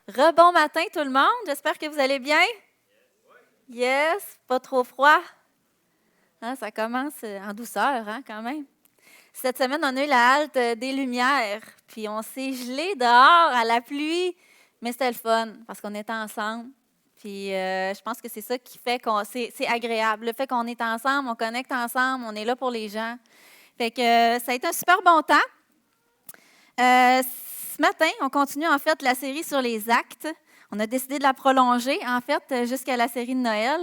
Rebon matin tout le monde, j'espère que vous allez bien. Yes, pas trop froid. Hein, ça commence en douceur quand même. Cette semaine, on a eu la halte des Lumières, puis on s'est gelé dehors à la pluie, mais c'était le fun parce qu'on était ensemble. Puis je pense que c'est ça qui fait qu'on c'est agréable. Le fait qu'on est ensemble, on connecte ensemble, on est là pour les gens. Fait que ça a été un super bon temps. Ce matin, on continue en fait la série sur les actes. On a décidé de la prolonger en fait jusqu'à la série de Noël.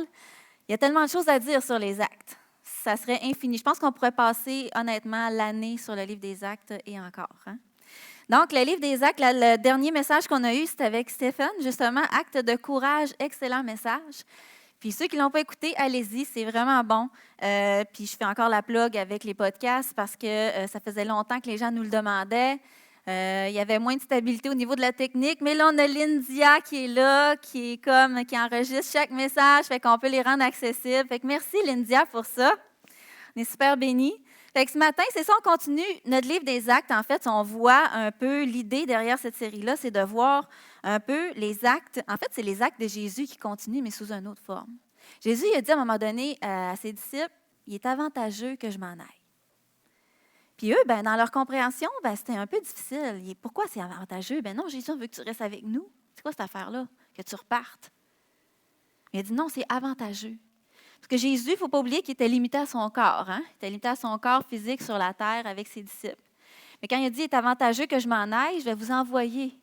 Il y a tellement de choses à dire sur les actes. Ça serait infini. Je pense qu'on pourrait passer honnêtement l'année sur le livre des actes et encore. Donc, le livre des actes, le dernier message qu'on a eu, c'était avec Stéphane, justement, acte de courage, excellent message. Puis ceux qui ne l'ont pas écouté, allez-y, c'est vraiment bon. Puis je fais encore la plug avec les podcasts parce que ça faisait longtemps que les gens nous le demandaient. Il y avait moins de stabilité au niveau de la technique, mais là, on a Lyndia qui est là, qui enregistre chaque message, fait qu'on peut les rendre accessibles. Fait que merci Lyndia pour ça. On est super bénis. Fait que ce matin, c'est ça, on continue notre livre des actes. En fait, on voit un peu l'idée derrière cette série-là, c'est de voir un peu les actes. En fait, c'est les actes de Jésus qui continuent, mais sous une autre forme. Jésus, il a dit à un moment donné à ses disciples, il est avantageux que je m'en aille. Puis eux, dans leur compréhension, c'était un peu difficile. Pourquoi c'est avantageux? Non, Jésus, on veut que tu restes avec nous. C'est quoi cette affaire-là? Que tu repartes. Il a dit non, c'est avantageux. Parce que Jésus, il ne faut pas oublier qu'il était limité à son corps. Il était limité à son corps physique sur la terre avec ses disciples. Mais quand il a dit, il est avantageux que je m'en aille, je vais vous envoyer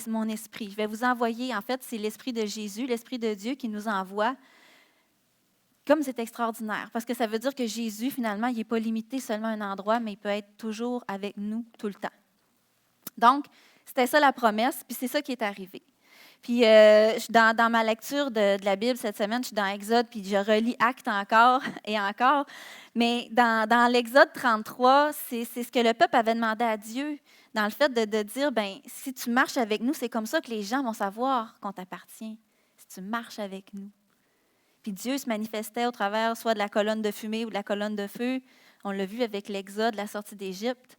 mon esprit. Je vais vous envoyer, en fait, c'est l'esprit de Jésus, l'esprit de Dieu qui nous envoie. Comme c'est extraordinaire, parce que ça veut dire que Jésus, finalement, il n'est pas limité seulement à un endroit, mais il peut être toujours avec nous tout le temps. Donc, c'était ça la promesse, puis c'est ça qui est arrivé. Puis, dans ma lecture de la Bible cette semaine, je suis dans Exode, puis je relis Actes encore et encore. Mais dans l'Exode 33, c'est ce que le peuple avait demandé à Dieu, dans le fait de dire, si tu marches avec nous, c'est comme ça que les gens vont savoir qu'on t'appartient, si tu marches avec nous. Puis Dieu se manifestait au travers soit de la colonne de fumée ou de la colonne de feu. On l'a vu avec l'Exode, la sortie d'Égypte.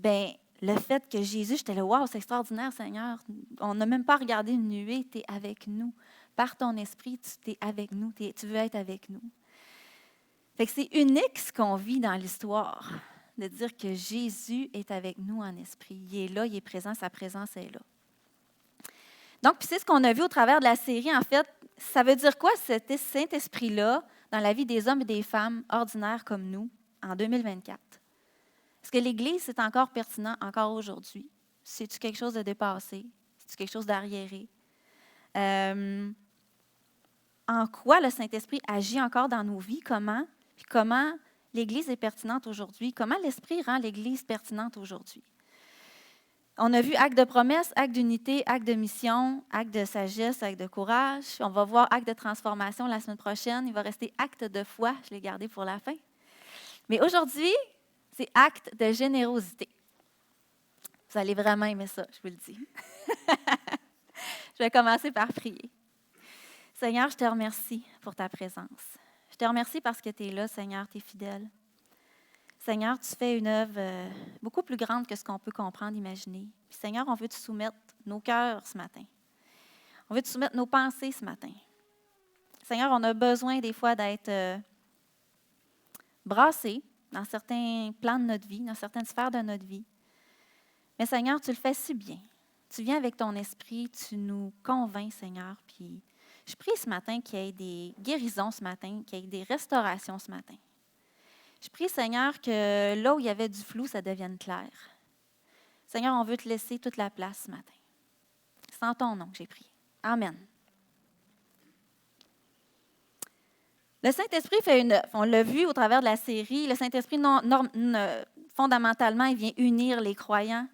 Le fait que Jésus, j'étais là, wow, c'est extraordinaire, Seigneur. On n'a même pas regardé une nuée, tu es avec nous. Par ton esprit, tu es avec nous, tu veux être avec nous. Fait que c'est unique ce qu'on vit dans l'histoire, de dire que Jésus est avec nous en esprit. Il est là, il est présent, sa présence est là. Donc, puis c'est ce qu'on a vu au travers de la série, en fait. Ça veut dire quoi, cet Saint-Esprit-là, dans la vie des hommes et des femmes ordinaires comme nous, en 2024? Est-ce que l'Église, c'est encore pertinent encore aujourd'hui? C'est-tu quelque chose de dépassé? C'est-tu quelque chose d'arriéré? En quoi le Saint-Esprit agit encore dans nos vies? Comment? Puis comment l'Église est pertinente aujourd'hui? Comment l'Esprit rend l'Église pertinente aujourd'hui? On a vu acte de promesse, acte d'unité, acte de mission, acte de sagesse, acte de courage. On va voir acte de transformation la semaine prochaine. Il va rester acte de foi. Je l'ai gardé pour la fin. Mais aujourd'hui, c'est acte de générosité. Vous allez vraiment aimer ça, je vous le dis. Je vais commencer par prier. Seigneur, je te remercie pour ta présence. Je te remercie parce que tu es là, Seigneur, tu es fidèle. Seigneur, tu fais une œuvre beaucoup plus grande que ce qu'on peut comprendre, imaginer. Puis, Seigneur, on veut te soumettre nos cœurs ce matin. On veut te soumettre nos pensées ce matin. Seigneur, on a besoin des fois d'être brassés dans certains plans de notre vie, dans certaines sphères de notre vie. Mais Seigneur, tu le fais si bien. Tu viens avec ton esprit, tu nous convaincs, Seigneur. Puis je prie ce matin qu'il y ait des guérisons ce matin, qu'il y ait des restaurations ce matin. Je prie, Seigneur, que là où il y avait du flou, ça devienne clair. Seigneur, on veut te laisser toute la place ce matin. C'est en ton nom que j'ai prié. Amen. Le Saint-Esprit fait une œuvre. On l'a vu au travers de la série. Le Saint-Esprit, fondamentalement, il vient unir les croyants.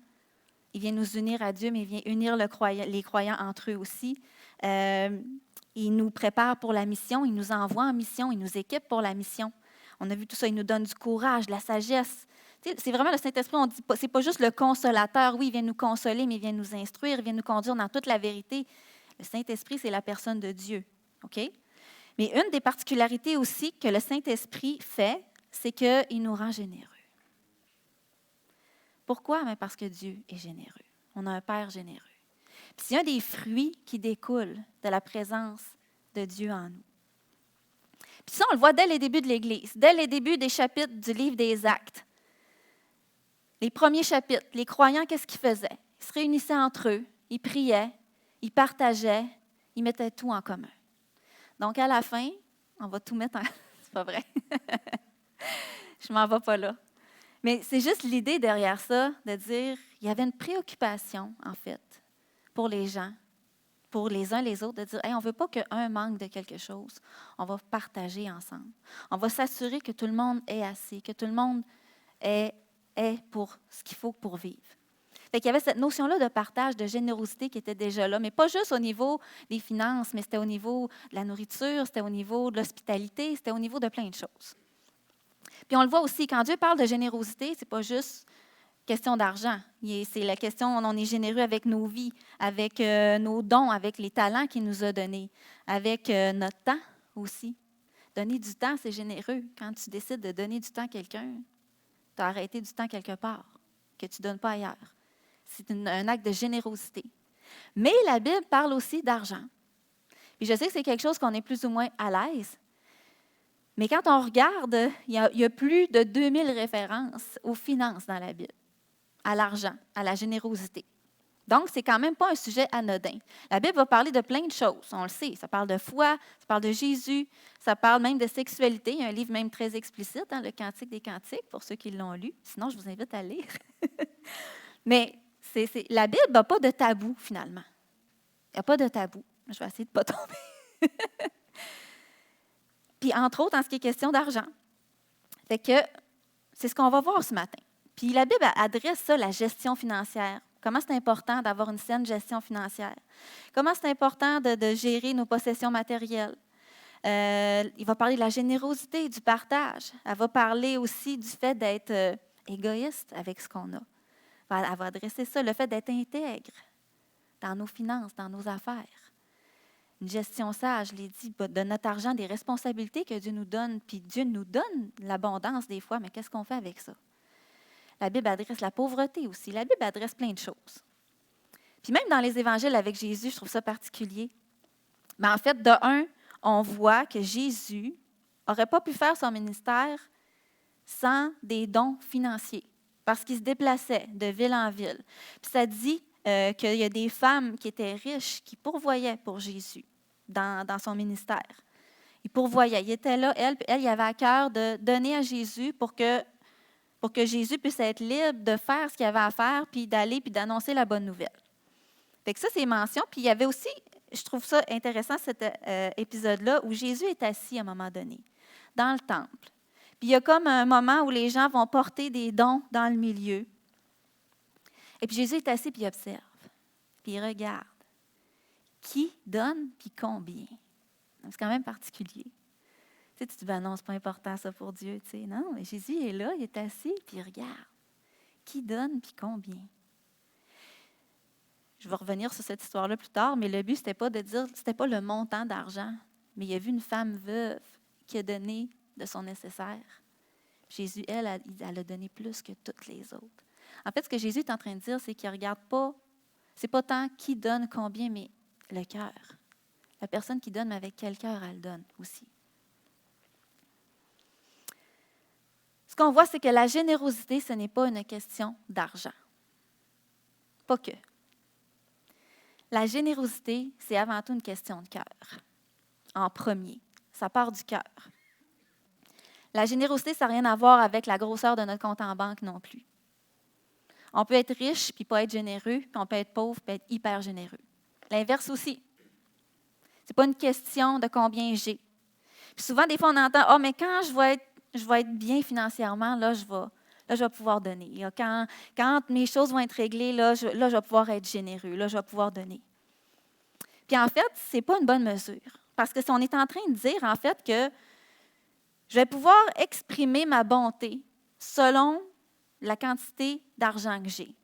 Il vient nous unir à Dieu, mais il vient unir les croyants entre eux aussi. Il nous prépare pour la mission, il nous envoie en mission, il nous équipe pour la mission. On a vu tout ça, il nous donne du courage, de la sagesse. C'est vraiment le Saint-Esprit, on dit, c'est pas juste le consolateur. Oui, il vient nous consoler, mais il vient nous instruire, il vient nous conduire dans toute la vérité. Le Saint-Esprit, c'est la personne de Dieu. OK? Mais une des particularités aussi que le Saint-Esprit fait, c'est qu'il nous rend généreux. Pourquoi? Parce que Dieu est généreux. On a un Père généreux. Puis c'est un des fruits qui découlent de la présence de Dieu en nous. Puis ça, on le voit dès les débuts de l'Église, dès les débuts des chapitres du livre des Actes. Les premiers chapitres, les croyants, qu'est-ce qu'ils faisaient? Ils se réunissaient entre eux, ils priaient, ils partageaient, ils mettaient tout en commun. Donc, à la fin, on va tout mettre en... C'est pas vrai. Je m'en vais pas là. Mais c'est juste l'idée derrière ça, de dire, il y avait une préoccupation, en fait, pour les gens, pour les uns les autres, de dire, hey, on ne veut pas qu'un manque de quelque chose. On va partager ensemble. On va s'assurer que tout le monde est assez, que tout le monde est pour ce qu'il faut pour vivre. Fait qu'il y avait cette notion-là de partage, de générosité qui était déjà là, mais pas juste au niveau des finances, mais c'était au niveau de la nourriture, c'était au niveau de l'hospitalité, c'était au niveau de plein de choses. Puis on le voit aussi, quand Dieu parle de générosité, ce n'est pas juste question d'argent. C'est la question, on est généreux avec nos vies, avec nos dons, avec les talents qu'il nous a donnés, avec notre temps aussi. Donner du temps, c'est généreux. Quand tu décides de donner du temps à quelqu'un, tu as arrêté du temps quelque part, que tu ne donnes pas ailleurs. C'est un acte de générosité. Mais la Bible parle aussi d'argent. Puis je sais que c'est quelque chose qu'on est plus ou moins à l'aise. Mais quand on regarde, il y a plus de 2000 références aux finances dans la Bible, à l'argent, à la générosité. Donc, ce n'est quand même pas un sujet anodin. La Bible va parler de plein de choses, on le sait. Ça parle de foi, ça parle de Jésus, ça parle même de sexualité. Il y a un livre même très explicite, le Cantique des Cantiques, pour ceux qui l'ont lu. Sinon, je vous invite à lire. Mais la Bible n'a pas de tabou, finalement. Il n'y a pas de tabou. Je vais essayer de ne pas tomber. Puis, entre autres, en ce qui est question d'argent. Fait que c'est ce qu'on va voir ce matin. Puis, la Bible adresse ça, la gestion financière. Comment c'est important d'avoir une saine gestion financière. Comment c'est important de gérer nos possessions matérielles. Il va parler de la générosité, du partage. Elle va parler aussi du fait d'être égoïste avec ce qu'on a. Elle va adresser ça, le fait d'être intègre dans nos finances, dans nos affaires. Une gestion sage, je l'ai dit, de notre argent, des responsabilités que Dieu nous donne. Puis Dieu nous donne l'abondance des fois, mais qu'est-ce qu'on fait avec ça? La Bible adresse la pauvreté aussi. La Bible adresse plein de choses. Puis même dans les évangiles avec Jésus, je trouve ça particulier. Mais en fait, de un, on voit que Jésus n'aurait pas pu faire son ministère sans des dons financiers, parce qu'il se déplaçait de ville en ville. Puis ça dit qu'il y a des femmes qui étaient riches, qui pourvoyaient pour Jésus dans son ministère. Ils pourvoyaient. Il était là, elle, il avait à cœur de donner à Jésus pour que Jésus puisse être libre de faire ce qu'il avait à faire, puis d'aller, puis d'annoncer la bonne nouvelle. Fait que ça, c'est mention. Puis il y avait aussi, je trouve ça intéressant, cet épisode-là, où Jésus est assis à un moment donné, dans le temple. Puis il y a comme un moment où les gens vont porter des dons dans le milieu. Et puis Jésus est assis, puis il observe, puis il regarde. Qui donne, puis combien? C'est quand même particulier. Tu te dis, ben non, c'est pas important ça pour Dieu. Tu sais. Non, mais Jésus est là, il est assis, puis il regarde. Qui donne, puis combien? Je vais revenir sur cette histoire-là plus tard, mais le but, c'était pas de dire, c'était pas le montant d'argent, mais il a vu une femme veuve qui a donné de son nécessaire. Jésus, elle a donné plus que toutes les autres. En fait, ce que Jésus est en train de dire, c'est qu'il ne regarde pas, c'est pas tant qui donne combien, mais le cœur. La personne qui donne, mais avec quel cœur elle donne aussi. Ce qu'on voit, c'est que la générosité, ce n'est pas une question d'argent. Pas que. La générosité, c'est avant tout une question de cœur. En premier, ça part du cœur. La générosité, ça n'a rien à voir avec la grosseur de notre compte en banque non plus. On peut être riche puis pas être généreux, puis on peut être pauvre puis être hyper généreux. L'inverse aussi. Ce n'est pas une question de combien j'ai. Puis souvent, des fois, on entend « Ah, mais quand je vais être bien financièrement, là, je vais pouvoir donner. Quand mes choses vont être réglées, là, je vais pouvoir être généreux, là, je vais pouvoir donner. » Puis en fait, ce n'est pas une bonne mesure. Parce que si on est en train de dire, en fait, que je vais pouvoir exprimer ma bonté selon la quantité d'argent que j'ai.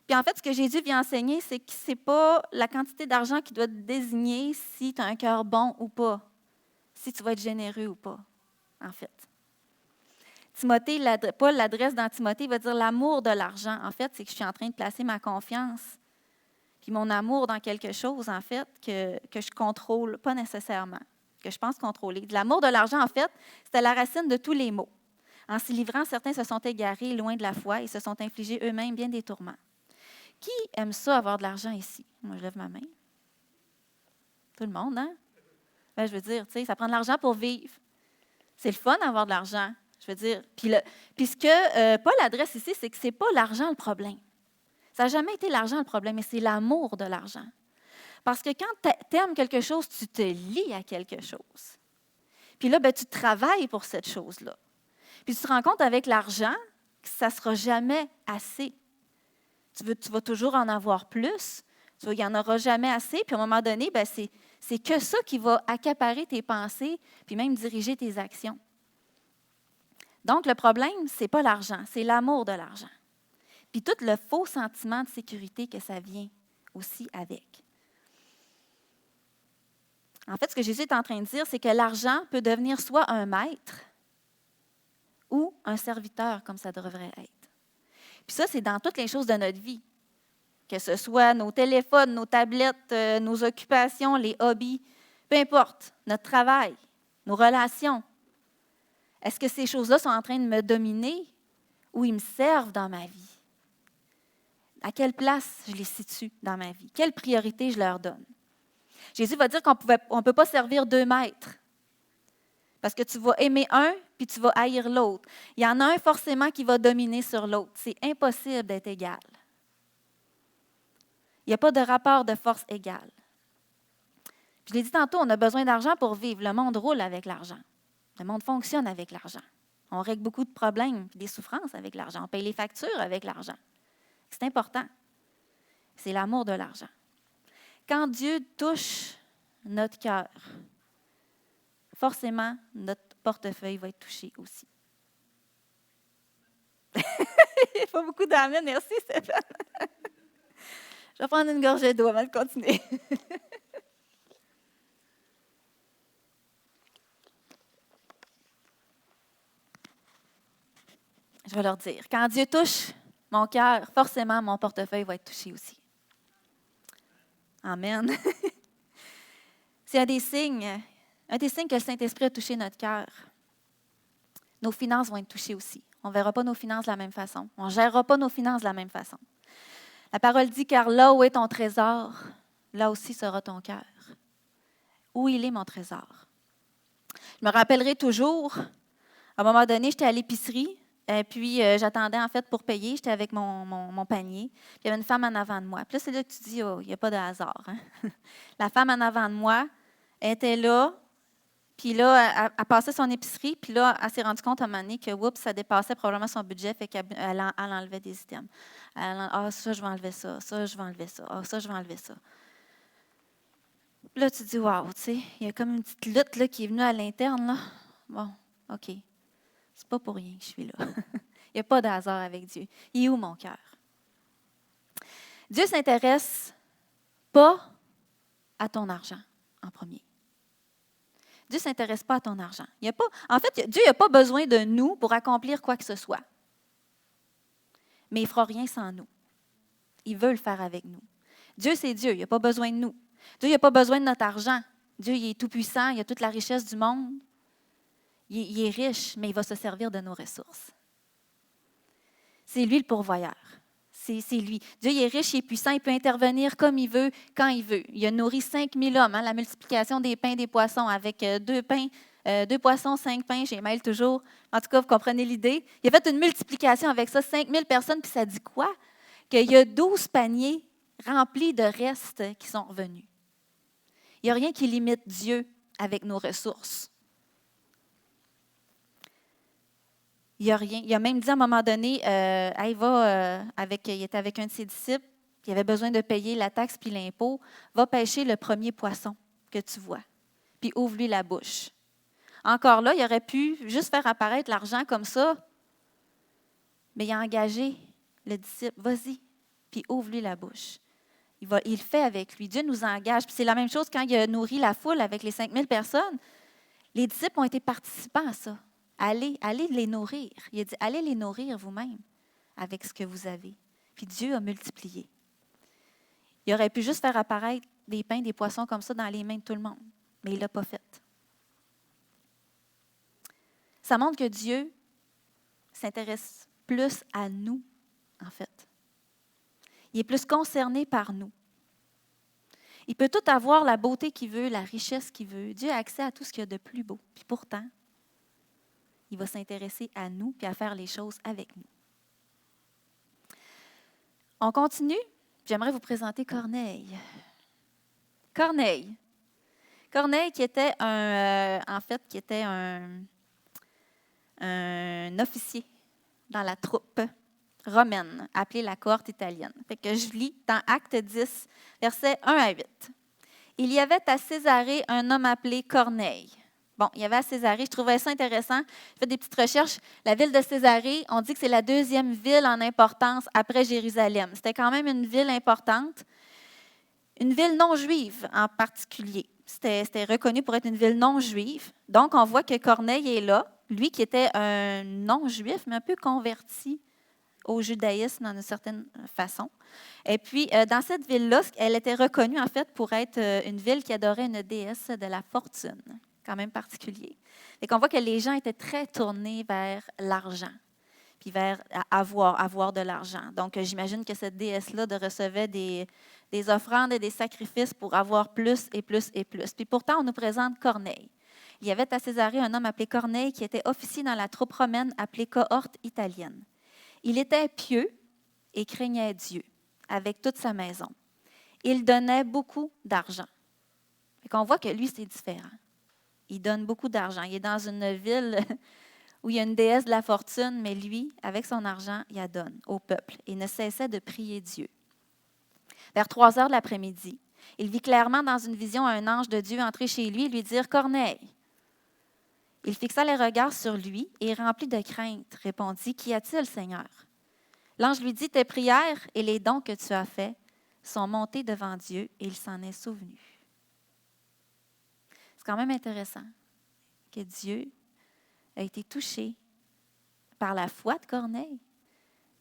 Puis en fait, ce que Jésus vient enseigner, c'est que ce n'est pas la quantité d'argent qui doit te désigner si tu as un cœur bon ou pas, si tu vas être généreux ou pas, en fait. Paul l'adresse dans Timothée, il va dire l'amour de l'argent. En fait, c'est que je suis en train de placer ma confiance puis mon amour dans quelque chose, en fait, que je contrôle pas nécessairement, que je pense contrôler. L'amour de l'argent, en fait, c'était la racine de tous les maux. En s'y livrant, certains se sont égarés loin de la foi et se sont infligés eux-mêmes bien des tourments. Qui aime ça, avoir de l'argent ici? Moi, je lève ma main. Tout le monde, hein? Ben, je veux dire, tu sais, ça prend de l'argent pour vivre. C'est le fun d'avoir de l'argent. Je veux dire, puis ce que Paul adresse ici, c'est que ce n'est pas l'argent le problème. Ça n'a jamais été l'argent le problème, mais c'est l'amour de l'argent. Parce que quand tu aimes quelque chose, tu te lies à quelque chose. Puis là, ben, tu travailles pour cette chose-là. Puis tu te rends compte avec l'argent que ça ne sera jamais assez. Tu vas toujours en avoir plus. Il n'y en aura jamais assez. Puis à un moment donné, ben, c'est que ça qui va accaparer tes pensées, puis même diriger tes actions. Donc, le problème, ce n'est pas l'argent, c'est l'amour de l'argent. Puis tout le faux sentiment de sécurité que ça vient aussi avec. En fait, ce que Jésus est en train de dire, c'est que l'argent peut devenir soit un maître ou un serviteur, comme ça devrait être. Puis ça, c'est dans toutes les choses de notre vie, que ce soit nos téléphones, nos tablettes, nos occupations, les hobbies, peu importe, notre travail, nos relations. Est-ce que ces choses-là sont en train de me dominer ou ils me servent dans ma vie? À quelle place je les situe dans ma vie? Quelle priorité je leur donne? Jésus va dire qu'on ne peut pas servir 2 maîtres. Parce que tu vas aimer un, puis tu vas haïr l'autre. Il y en a un forcément qui va dominer sur l'autre. C'est impossible d'être égal. Il n'y a pas de rapport de force égal. Puis je l'ai dit tantôt, on a besoin d'argent pour vivre. Le monde roule avec l'argent. Le monde fonctionne avec l'argent. On règle beaucoup de problèmes et des souffrances avec l'argent. On paye les factures avec l'argent. C'est important. C'est l'amour de l'argent. Quand Dieu touche notre cœur, forcément, notre portefeuille va être touché aussi. Il n'y a pas beaucoup d'amen. Merci, Stéphane. Je vais prendre une gorgée d'eau avant de continuer. Je vais leur dire, quand Dieu touche mon cœur, forcément, mon portefeuille va être touché aussi. Amen. C'est un des signes que le Saint-Esprit a touché notre cœur. Nos finances vont être touchées aussi. On ne verra pas nos finances de la même façon. On ne gérera pas nos finances de la même façon. La parole dit, car là où est ton trésor, là aussi sera ton cœur. Où il est mon trésor? Je me rappellerai toujours, à un moment donné, j'étais à l'épicerie, puis j'attendais en fait pour payer, j'étais avec mon panier, puis il y avait une femme en avant de moi. Puis là, c'est là que tu dis, oh, il n'y a pas de hasard. Hein? La femme en avant de moi était là, puis là, elle passait son épicerie, puis là, elle s'est rendue compte à un moment donné que, oups, ça dépassait probablement son budget, fait qu'elle enlevait des items. Ça, je vais enlever ça, ça, je vais enlever ça, ça, je vais enlever ça. Puis là, tu dis, wow, tu sais, il y a comme une petite lutte là, qui est venue à l'interne, là. Bon, OK. C'est pas pour rien que je suis là. Il n'y a pas de hasard avec Dieu. Il est où mon cœur? Dieu ne s'intéresse pas à ton argent en premier. Dieu ne s'intéresse pas à ton argent. En fait, Dieu n'a pas besoin de nous pour accomplir quoi que ce soit. Mais il ne fera rien sans nous. Il veut le faire avec nous. Dieu, c'est Dieu. Il n'a pas besoin de nous. Dieu n'a pas besoin de notre argent. Dieu, il est tout-puissant. Il a toute la richesse du monde. Il est riche, mais il va se servir de nos ressources. C'est lui le pourvoyeur. C'est lui. Dieu il est riche, il est puissant, il peut intervenir comme il veut, quand il veut. Il a nourri 5000 hommes, la multiplication des pains et des poissons avec 2 poissons, 5 pains, j'ai mêle toujours. En tout cas, vous comprenez l'idée. Il a fait une multiplication avec ça, 5000 personnes, puis ça dit quoi? Qu'il y a 12 paniers remplis de restes qui sont revenus. Il n'y a rien qui limite Dieu avec nos ressources. Il n'y a rien. Il a même dit à un moment donné, il était avec un de ses disciples, qui avait besoin de payer la taxe puis l'impôt, va pêcher le premier poisson que tu vois, puis ouvre-lui la bouche. Encore là, il aurait pu juste faire apparaître l'argent comme ça, mais il a engagé le disciple, vas-y, puis ouvre-lui la bouche. Il le fait avec lui. Dieu nous engage. Puis c'est la même chose quand il a nourri la foule avec les 5000 personnes. Les disciples ont été participants à ça. Allez les nourrir. Il a dit, allez les nourrir vous-même avec ce que vous avez. Puis Dieu a multiplié. Il aurait pu juste faire apparaître des pains, des poissons comme ça dans les mains de tout le monde, mais il ne l'a pas fait. Ça montre que Dieu s'intéresse plus à nous, en fait. Il est plus concerné par nous. Il peut tout avoir, la beauté qu'il veut, la richesse qu'il veut. Dieu a accès à tout ce qu'il y a de plus beau. Puis pourtant, il va s'intéresser à nous puis à faire les choses avec nous. On continue. J'aimerais vous présenter Corneille. Corneille qui était un officier dans la troupe romaine, appelée la cohorte italienne. Fait que je lis dans Actes 10, versets 1 à 8. Il y avait à Césarée un homme appelé Corneille. Bon, il y avait à Césarée, je trouvais ça intéressant. J'ai fait des petites recherches. La ville de Césarée, on dit que c'est la deuxième ville en importance après Jérusalem. C'était quand même une ville importante, une ville non juive en particulier. C'était reconnu pour être une ville non juive. Donc, on voit que Corneille est là, lui qui était un non-juif, mais un peu converti au judaïsme d'une certaine façon. Et puis, dans cette ville-là, elle était reconnue en fait pour être une ville qui adorait une déesse de la fortune, quand même particulier. Et qu'on voit que les gens étaient très tournés vers l'argent, puis vers avoir de l'argent. Donc, j'imagine que cette déesse-là recevait des offrandes et des sacrifices pour avoir plus et plus et plus. Puis pourtant, on nous présente Corneille. Il y avait à Césarée un homme appelé Corneille qui était officier dans la troupe romaine appelée cohorte italienne. Il était pieux et craignait Dieu avec toute sa maison. Il donnait beaucoup d'argent. On voit que lui, c'est différent. Il donne beaucoup d'argent. Il est dans une ville où il y a une déesse de la fortune, mais lui, avec son argent, il la donne au peuple et ne cessait de prier Dieu. Vers 3 heures de l'après-midi, il vit clairement dans une vision un ange de Dieu entrer chez lui et lui dire « Corneille ». Il fixa les regards sur lui et, rempli de crainte, répondit « Qu'y a-t-il, Seigneur ?» L'ange lui dit « Tes prières et les dons que tu as faits sont montés devant Dieu et il s'en est souvenu. » C'est quand même intéressant que Dieu a été touché par la foi de Corneille,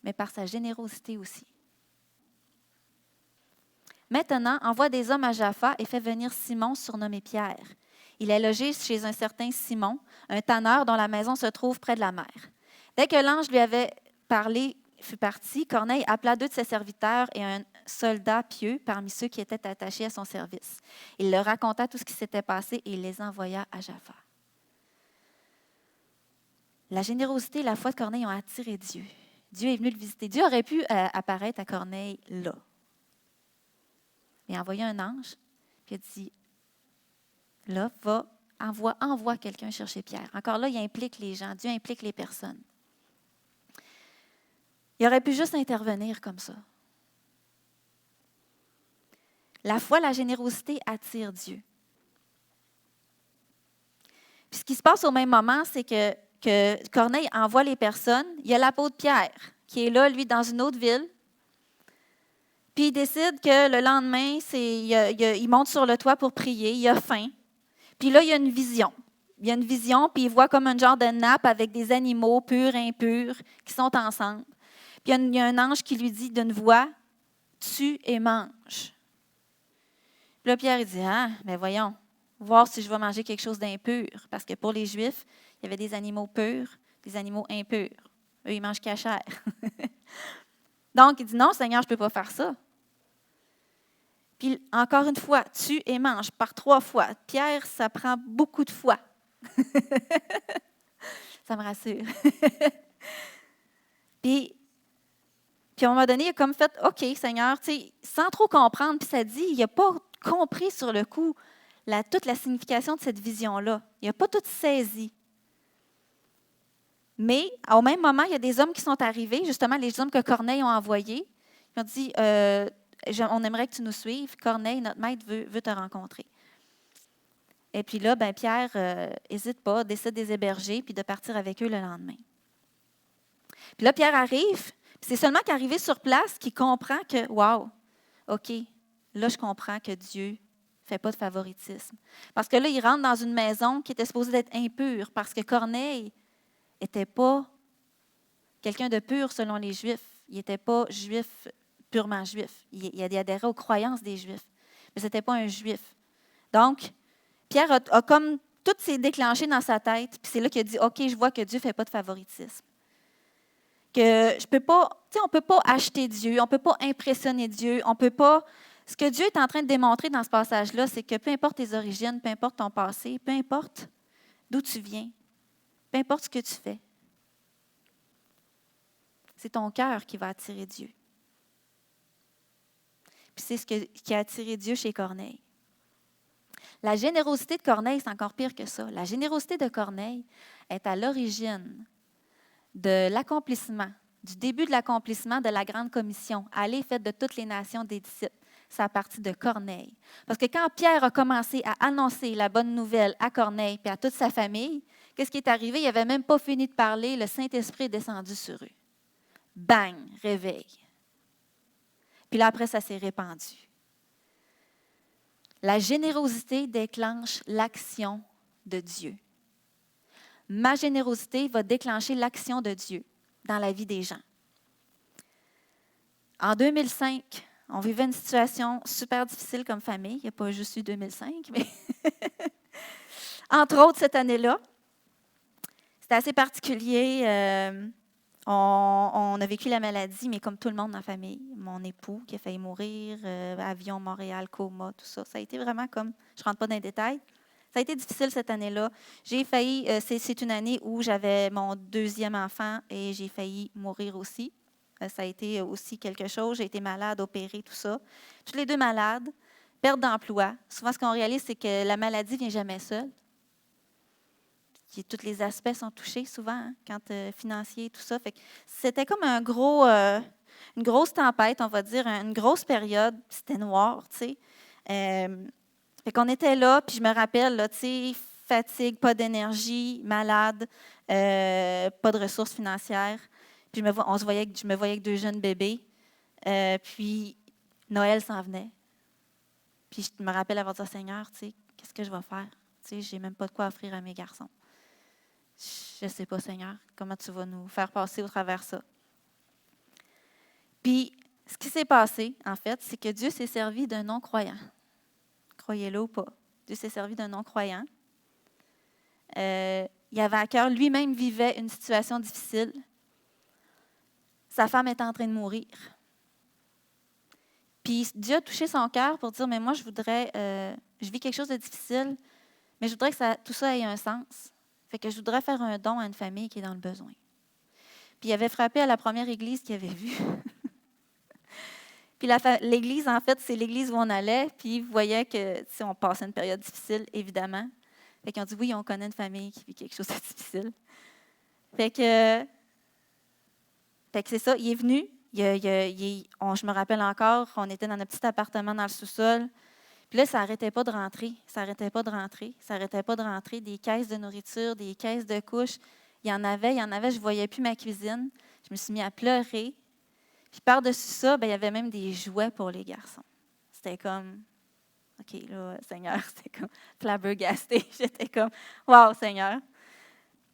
mais par sa générosité aussi. Maintenant, envoie des hommes à Jaffa et fait venir Simon, surnommé Pierre. Il est logé chez un certain Simon, un tanneur dont la maison se trouve près de la mer. Dès que l'ange lui avait parlé fut parti, Corneille appela 2 de ses serviteurs et un soldat pieux parmi ceux qui étaient attachés à son service. Il leur raconta tout ce qui s'était passé et il les envoya à Jaffa. La générosité et la foi de Corneille ont attiré Dieu. Dieu est venu le visiter. Dieu aurait pu apparaître à Corneille là. Il a envoyé un ange, puis il a dit, là, envoie quelqu'un chercher Pierre. Encore là, il implique les gens. Dieu implique les personnes. Il aurait pu juste intervenir comme ça. La foi, la générosité attirent Dieu. Puis ce qui se passe au même moment, c'est que Corneille envoie les personnes. Il y a l'apôtre Pierre qui est là, lui, dans une autre ville. Puis il décide que le lendemain, il monte sur le toit pour prier, il a faim. Puis là, il y a une vision. Il y a une vision, puis il voit comme un genre de nappe avec des animaux purs et impurs qui sont ensemble. Puis il y a un ange qui lui dit d'une voix, « Tue et mange. » Puis là, Pierre, il dit, « Ah, mais voyons, voir si je vais manger quelque chose d'impur. » Parce que pour les Juifs, il y avait des animaux purs, des animaux impurs. Eux, ils mangent cachère. Donc, il dit, « Non, Seigneur, je ne peux pas faire ça. » Puis, encore une fois, tue et mange par 3 fois. Pierre, ça prend beaucoup de foi. Ça me rassure. Puis, à un moment donné, il a comme fait, « OK, Seigneur, sans trop comprendre. » Puis ça dit, il n'a pas compris sur le coup toute la signification de cette vision-là. Il n'a pas tout saisi. Mais, au même moment, il y a des hommes qui sont arrivés, justement, les hommes que Corneille a envoyés. Ils ont dit, on aimerait que tu nous suives. Corneille, notre maître, veut te rencontrer. Et puis là, Pierre n'hésite pas, décide de les héberger puis de partir avec eux le lendemain. Puis là, Pierre arrive. C'est seulement qu'arrivé sur place qu'il comprend que, wow, OK, là, je comprends que Dieu ne fait pas de favoritisme. Parce que là, il rentre dans une maison qui était supposée d'être impure parce que Corneille n'était pas quelqu'un de pur selon les Juifs. Il n'était pas juif purement juif. Il adhérait aux croyances des Juifs. Mais ce n'était pas un Juif. Donc, Pierre a comme tout s'est déclenché dans sa tête, puis c'est là qu'il a dit, OK, je vois que Dieu ne fait pas de favoritisme. Que je peux pas, on ne peut pas acheter Dieu, on ne peut pas impressionner Dieu, on peut pas. Ce que Dieu est en train de démontrer dans ce passage-là, c'est que peu importe tes origines, peu importe ton passé, peu importe d'où tu viens, peu importe ce que tu fais, c'est ton cœur qui va attirer Dieu. Puis c'est qui a attiré Dieu chez Corneille. La générosité de Corneille, c'est encore pire que ça. La générosité de Corneille est à l'origine de l'accomplissement, du début de l'accomplissement de la Grande Commission. Allez, faites de toutes les nations des disciples. C'est à partir de Corneille. Parce que quand Pierre a commencé à annoncer la bonne nouvelle à Corneille et à toute sa famille, qu'est-ce qui est arrivé? Il n'avait même pas fini de parler, le Saint-Esprit est descendu sur eux. Bang, réveil. Puis là, après, ça s'est répandu. La générosité déclenche l'action de Dieu. Ma générosité va déclencher l'action de Dieu dans la vie des gens. En 2005, on vivait une situation super difficile comme famille. Il n'y a pas juste eu 2005, mais entre autres cette année-là. C'était assez particulier. On a vécu la maladie, mais comme tout le monde dans la famille. Mon époux qui a failli mourir, avion Montréal, coma, tout ça. Ça a été vraiment comme, je ne rentre pas dans les détails. Ça a été difficile cette année-là. J'ai failli, c'est une année où j'avais mon deuxième enfant et j'ai failli mourir aussi. Ça a été aussi quelque chose. J'ai été malade, opérée, tout ça. Toutes les deux malades, perte d'emploi. Souvent, ce qu'on réalise, c'est que la maladie ne vient jamais seule. Puis, tous les aspects sont touchés souvent, hein, quand financier, tout ça. Fait que c'était comme une grosse tempête, on va dire, une grosse période. C'était noir, tu sais. Fait qu'on était là, puis je me rappelle, là, tu sais, fatigue, pas d'énergie, malade, pas de ressources financières. Puis je me voyais avec deux jeunes bébés. Puis Noël s'en venait. Puis je me rappelle avoir dit, Seigneur, tu sais, qu'est-ce que je vais faire? Tu sais, je n'ai même pas de quoi offrir à mes garçons. Je ne sais pas, Seigneur, comment tu vas nous faire passer au travers ça. Puis, ce qui s'est passé, en fait, c'est que Dieu s'est servi d'un non-croyant. Croyez-le ou pas. Dieu s'est servi d'un non-croyant. Il avait à cœur, lui-même vivait une situation difficile. Sa femme était en train de mourir. Puis Dieu a touché son cœur pour dire, mais moi, je vis quelque chose de difficile, mais je voudrais que tout ça ait un sens. Fait que je voudrais faire un don à une famille qui est dans le besoin. Puis il avait frappé à la première église qu'il avait vue. Puis l'église, en fait, c'est l'église où on allait, puis ils voyaient que, on passait une période difficile, évidemment. Fait qu'ils ont dit, oui, on connaît une famille qui vit quelque chose de difficile. Fait que c'est ça, il est venu. Je me rappelle encore, on était dans un petit appartement dans le sous-sol. Puis là, ça n'arrêtait pas de rentrer, des caisses de nourriture, des caisses de couches. Il y en avait, je ne voyais plus ma cuisine. Je me suis mis à pleurer. Puis par-dessus ça, il y avait même des jouets pour les garçons. C'était comme, OK, là, Seigneur, c'était comme flabbergasté. J'étais comme, wow, Seigneur.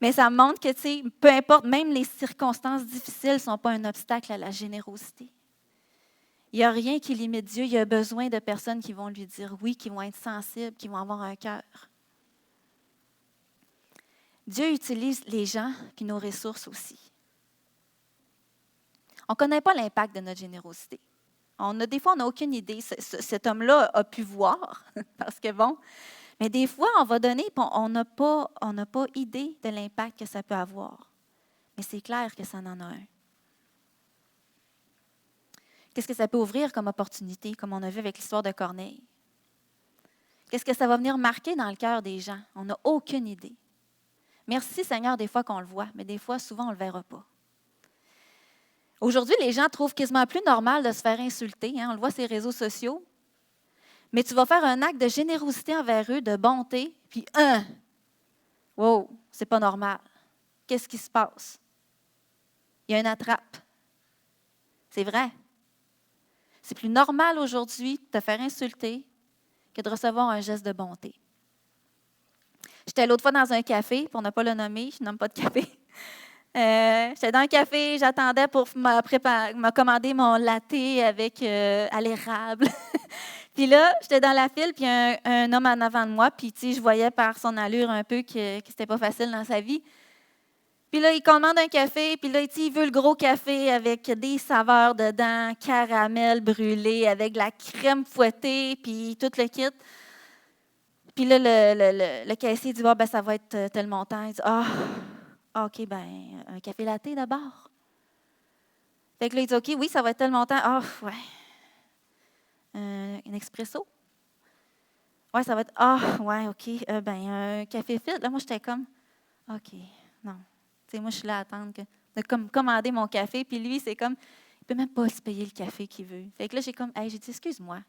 Mais ça montre que, tu sais, peu importe, même les circonstances difficiles ne sont pas un obstacle à la générosité. Il n'y a rien qui limite Dieu. Il y a besoin de personnes qui vont lui dire oui, qui vont être sensibles, qui vont avoir un cœur. Dieu utilise les gens puis nos ressources aussi. On ne connaît pas l'impact de notre générosité. Des fois, on n'a aucune idée. Cet homme-là a pu voir, parce que bon, mais des fois, on va donner et on n'a pas idée de l'impact que ça peut avoir. Mais c'est clair que ça en a un. Qu'est-ce que ça peut ouvrir comme opportunité, comme on a vu avec l'histoire de Corneille? Qu'est-ce que ça va venir marquer dans le cœur des gens? On n'a aucune idée. Merci Seigneur des fois qu'on le voit, mais des fois, souvent, on ne le verra pas. Aujourd'hui, les gens trouvent quasiment plus normal de se faire insulter. On le voit sur les réseaux sociaux. Mais tu vas faire un acte de générosité envers eux, de bonté, puis wow, c'est pas normal. Qu'est-ce qui se passe? Il y a une attrape. C'est vrai. C'est plus normal aujourd'hui de te faire insulter que de recevoir un geste de bonté. J'étais l'autre fois dans un café, pour ne pas le nommer, je ne nomme pas de café. J'étais dans un café, j'attendais pour me commander mon latte avec à l'érable. Puis là, j'étais dans la file, puis un homme en avant de moi, puis tu sais, je voyais par son allure un peu que c'était pas facile dans sa vie. Puis là, il commande un café, puis là, tu sais, il veut le gros café avec des saveurs dedans, caramel brûlé, avec de la crème fouettée, puis tout le kit. Puis là, le caissier dit, ben, ça va être tel montant. Il dit, OK, ben, un café latte d'abord. Fait que là, il dit, OK, oui, ça va être tel montant. Ouais. Un expresso? Ouais, ça va être, ouais, OK, ben, un café fit. Là, moi, j'étais comme, OK, non. Tu sais, moi, je suis là à attendre de commander mon café. Puis lui, c'est comme, il ne peut même pas se payer le café qu'il veut. Fait que là, j'ai dit, excuse-moi.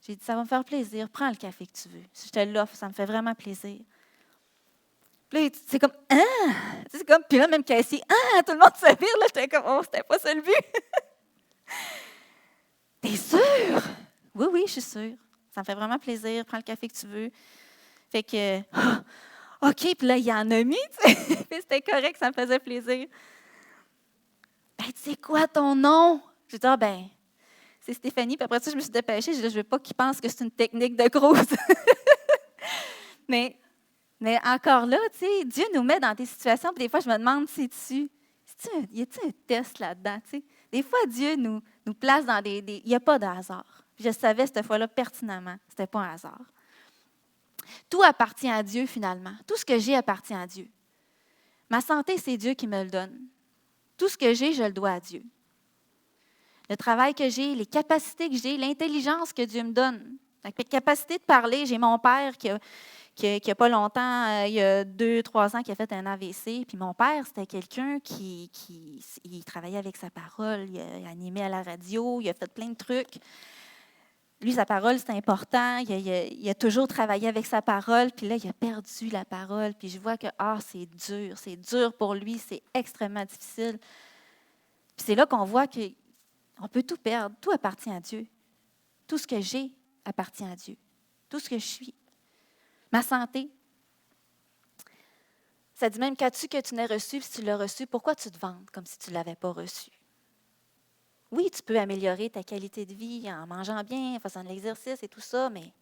J'ai dit, ça va me faire plaisir. Prends le café que tu veux. Si je te l'offre, ça me fait vraiment plaisir. Puis là, c'est comme, c'est comme, puis là, même caissier, tout le monde se vire. Là, j'étais comme, c'était pas ça le but. T'es sûre? Oui, oui, je suis sûre. Ça me fait vraiment plaisir. Prends le café que tu veux. Fait que, OK, puis là, il y en a mis, tu sais. C'était correct, ça me faisait plaisir. Ben, tu sais quoi ton nom? J'ai dit, ben, c'est Stéphanie. Puis après ça, je me suis dépêchée. Je ne veux pas qu'ils pensent que c'est une technique de grosse. mais encore là, tu sais, Dieu nous met dans des situations. Puis des fois, je me demande, y a-t-il un test là-dedans? Tu sais? Des fois, Dieu nous place dans des il n'y a pas de hasard. Puis je savais cette fois-là pertinemment, ce n'était pas un hasard. Tout appartient à Dieu finalement. Tout ce que j'ai appartient à Dieu. Ma santé, c'est Dieu qui me le donne. Tout ce que j'ai, je le dois à Dieu. Le travail que j'ai, les capacités que j'ai, l'intelligence que Dieu me donne. La capacité de parler, j'ai mon père qui a pas longtemps, il y a 2-3 ans, qui a fait un AVC. Puis mon père, c'était quelqu'un qui il travaillait avec sa parole, il a animé à la radio, il a fait plein de trucs. Lui, sa parole, c'est important. Il a toujours travaillé avec sa parole. Puis là, il a perdu la parole. Puis je vois que, c'est dur pour lui, c'est extrêmement difficile. Puis c'est là qu'on voit qu'on peut tout perdre. Tout appartient à Dieu. Tout ce que j'ai appartient à Dieu. Tout ce que je suis. Ma santé. Ça dit même, qu'as-tu que tu n'aies reçu, si tu l'as reçu, pourquoi tu te vantes comme si tu ne l'avais pas reçu? Oui, tu peux améliorer ta qualité de vie en mangeant bien, en faisant de l'exercice et tout ça, mais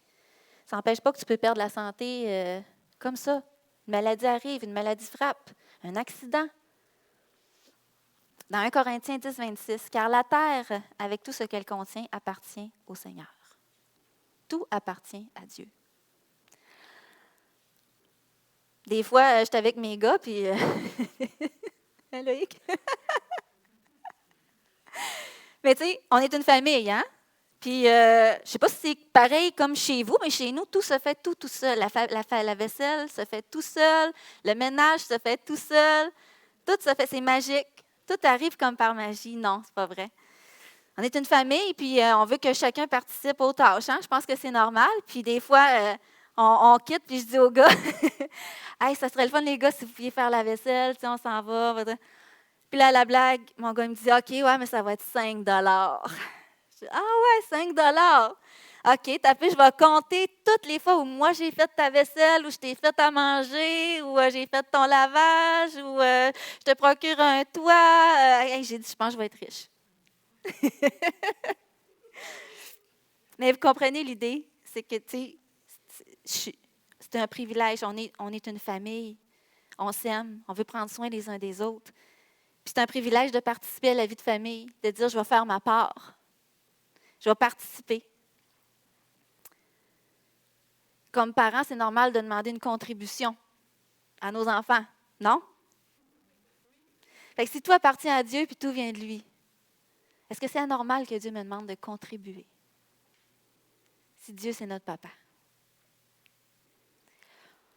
ça n'empêche pas que tu peux perdre la santé comme ça. Une maladie arrive, une maladie frappe, un accident. Dans 1 Corinthiens 10, 26, « Car la terre, avec tout ce qu'elle contient, appartient au Seigneur. » Tout appartient à Dieu. Des fois, j'étais avec mes gars, puis... Loïc? Mais tu sais, on est une famille, hein? Puis, je ne sais pas si c'est pareil comme chez vous, mais chez nous, tout se fait tout seul. La vaisselle se fait tout seul. Le ménage se fait tout seul. Tout se fait, c'est magique. Tout arrive comme par magie. Non, c'est pas vrai. On est une famille, puis on veut que chacun participe aux tâches. Hein? Je pense que c'est normal. Puis des fois, on quitte, puis je dis aux gars, « Hey, ça serait le fun, les gars, si vous pouviez faire la vaisselle, on s'en va. » Puis là, la blague, mon gars me dit, « OK, ouais, mais ça va être 5 » Je dis, « Ah ouais, 5 » OK, tapez, je vais compter toutes les fois où moi j'ai fait ta vaisselle, où je t'ai fait à manger, où j'ai fait ton lavage, où je te procure un toit. J'ai dit, je pense que je vais être riche. Mais vous comprenez l'idée, c'est que, tu sais, c'est un privilège. On est une famille. On s'aime. On veut prendre soin les uns des autres. Puis c'est un privilège de participer à la vie de famille, de dire, je vais faire ma part. Je vais participer. Comme parents, c'est normal de demander une contribution à nos enfants, non? Fait que si tout appartient à Dieu puis tout vient de lui, est-ce que c'est anormal que Dieu me demande de contribuer? Si Dieu, c'est notre papa.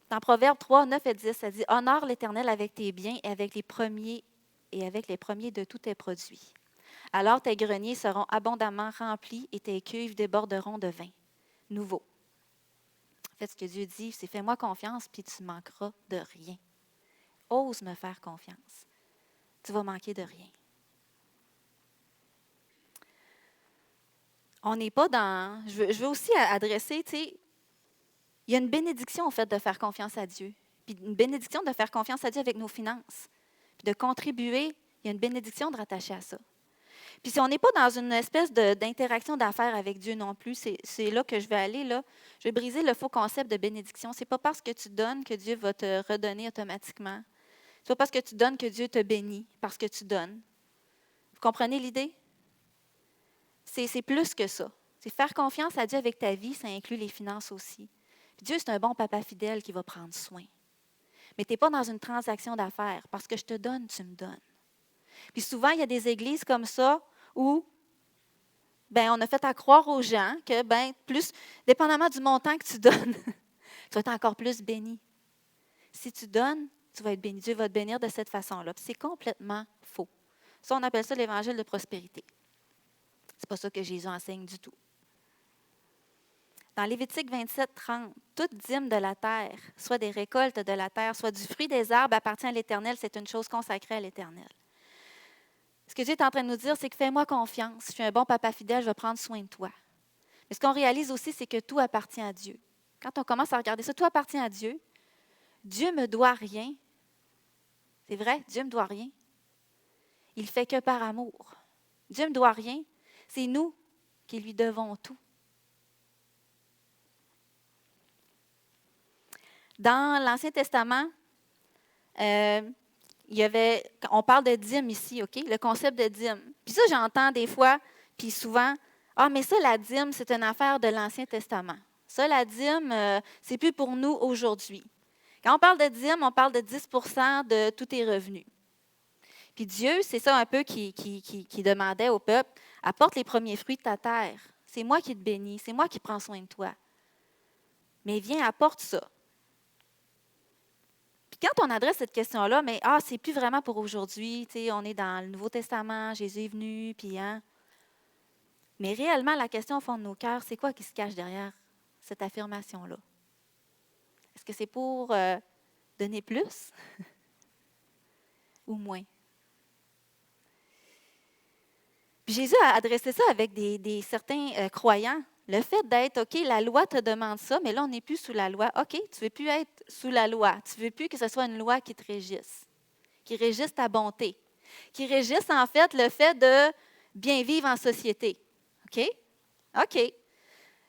Dans Proverbes 3, 9 et 10, ça dit « Honore l'Éternel avec tes biens et avec les premiers de tous tes produits. Alors tes greniers seront abondamment remplis et tes cuves déborderont de vin nouveau. » En fait, ce que Dieu dit, c'est « Fais-moi confiance, puis tu ne manqueras de rien. Ose me faire confiance. Tu vas manquer de rien. » On n'est pas dans... Je veux aussi adresser, tu sais, il y a une bénédiction au fait de faire confiance à Dieu. Puis une bénédiction de faire confiance à Dieu avec nos finances. puis de contribuer, il y a une bénédiction de rattacher à ça. Puis si on n'est pas dans une espèce d'interaction d'affaires avec Dieu non plus, c'est là que je vais aller. Là. Je vais briser le faux concept de bénédiction. Ce n'est pas parce que tu donnes que Dieu va te redonner automatiquement. Ce n'est pas parce que tu donnes que Dieu te bénit, parce que tu donnes. Vous comprenez l'idée? C'est plus que ça. C'est faire confiance à Dieu avec ta vie, ça inclut les finances aussi. Puis Dieu, c'est un bon papa fidèle qui va prendre soin. Mais tu n'es pas dans une transaction d'affaires. Parce que je te donne, tu me donnes. Puis souvent, il y a des églises comme ça où on a fait à croire aux gens que, plus, dépendamment du montant que tu donnes, tu vas être encore plus béni. Si tu donnes, tu vas être béni. Dieu va te bénir de cette façon-là. Puis c'est complètement faux. Ça, on appelle ça l'évangile de prospérité. Ce n'est pas ça que Jésus enseigne du tout. Dans Lévitique 27, 30, toute dîme de la terre, soit des récoltes de la terre, soit du fruit des arbres, appartient à l'Éternel. C'est une chose consacrée à l'Éternel. Ce que Dieu est en train de nous dire, c'est que fais-moi confiance. Je suis un bon papa fidèle, je vais prendre soin de toi. Mais ce qu'on réalise aussi, c'est que tout appartient à Dieu. Quand on commence à regarder ça, tout appartient à Dieu. Dieu ne me doit rien. C'est vrai, Dieu ne me doit rien. Il ne fait que par amour. Dieu ne me doit rien. C'est nous qui lui devons tout. Dans l'Ancien Testament, on parle de dîme ici, OK? Le concept de dîme. Puis ça, j'entends des fois, puis souvent, mais ça, la dîme, c'est une affaire de l'Ancien Testament. Ça, la dîme, c'est plus pour nous aujourd'hui. Quand on parle de dîme, on parle de 10 de tous tes revenus. Puis Dieu, c'est ça un peu qui demandait au peuple, apporte les premiers fruits de ta terre. C'est moi qui te bénis, c'est moi qui prends soin de toi. Mais viens, apporte ça. Puis quand on adresse cette question-là, mais c'est plus vraiment pour aujourd'hui, on est dans le Nouveau Testament, Jésus est venu, puis Mais réellement, la question au fond de nos cœurs, c'est quoi qui se cache derrière cette affirmation-là? Est-ce que c'est pour donner plus ou moins? Puis Jésus a adressé ça avec certains croyants. Le fait d'être, OK, la loi te demande ça, mais là, on n'est plus sous la loi. OK, tu ne veux plus être sous la loi. Tu ne veux plus que ce soit une loi qui te régisse, qui régisse ta bonté, qui régisse, en fait, le fait de bien vivre en société. OK? OK.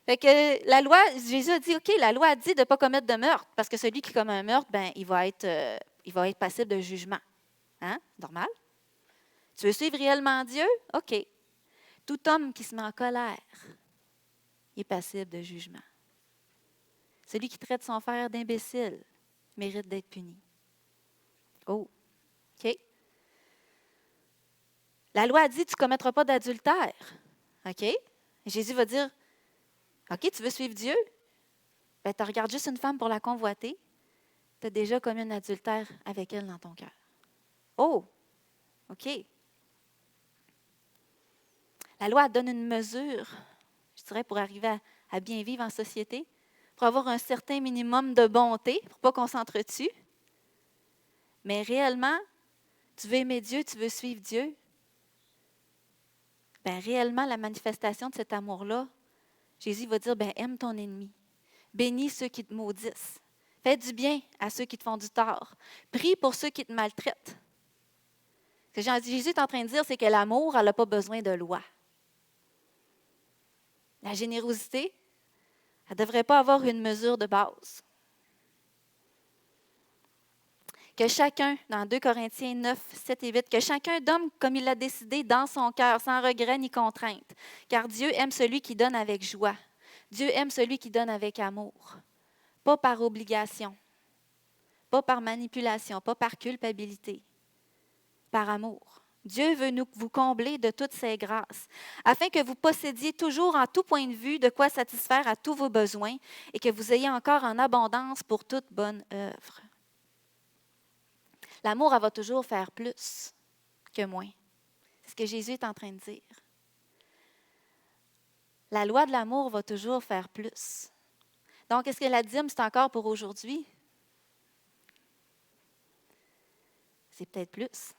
Fait que la loi, Jésus a dit, OK, la loi a dit de ne pas commettre de meurtre, parce que celui qui commet un meurtre, il va être passible de jugement. Hein? Normal? Tu veux suivre réellement Dieu? OK. Tout homme qui se met en colère, il est passible de jugement. Celui qui traite son frère d'imbécile mérite d'être puni. Oh, OK. La loi a dit, tu ne commettras pas d'adultère. OK. Jésus va dire, OK, tu veux suivre Dieu? Tu regardes juste une femme pour la convoiter. Tu as déjà commis un adultère avec elle dans ton cœur. Oh, OK. La loi donne une mesure, je dirais, pour arriver à bien vivre en société, pour avoir un certain minimum de bonté, pour ne pas qu'on s'entretue. Mais réellement, tu veux aimer Dieu, tu veux suivre Dieu. Réellement, la manifestation de cet amour-là, Jésus va dire, aime ton ennemi. Bénis ceux qui te maudissent. Fais du bien à ceux qui te font du tort. Prie pour ceux qui te maltraitent. Ce que Jésus est en train de dire, c'est que l'amour, elle n'a pas besoin de loi. La générosité, elle ne devrait pas avoir une mesure de base. Que chacun, dans 2 Corinthiens 9, 7 et 8, que chacun donne comme il l'a décidé dans son cœur, sans regret ni contrainte. Car Dieu aime celui qui donne avec joie. Dieu aime celui qui donne avec amour. Pas par obligation, pas par manipulation, pas par culpabilité, par amour. Dieu veut vous combler de toutes ses grâces, afin que vous possédiez toujours en tout point de vue de quoi satisfaire à tous vos besoins et que vous ayez encore en abondance pour toute bonne œuvre. L'amour, elle va toujours faire plus que moins. C'est ce que Jésus est en train de dire. La loi de l'amour va toujours faire plus. Donc, est-ce que la dîme, c'est encore pour aujourd'hui? C'est peut-être plus,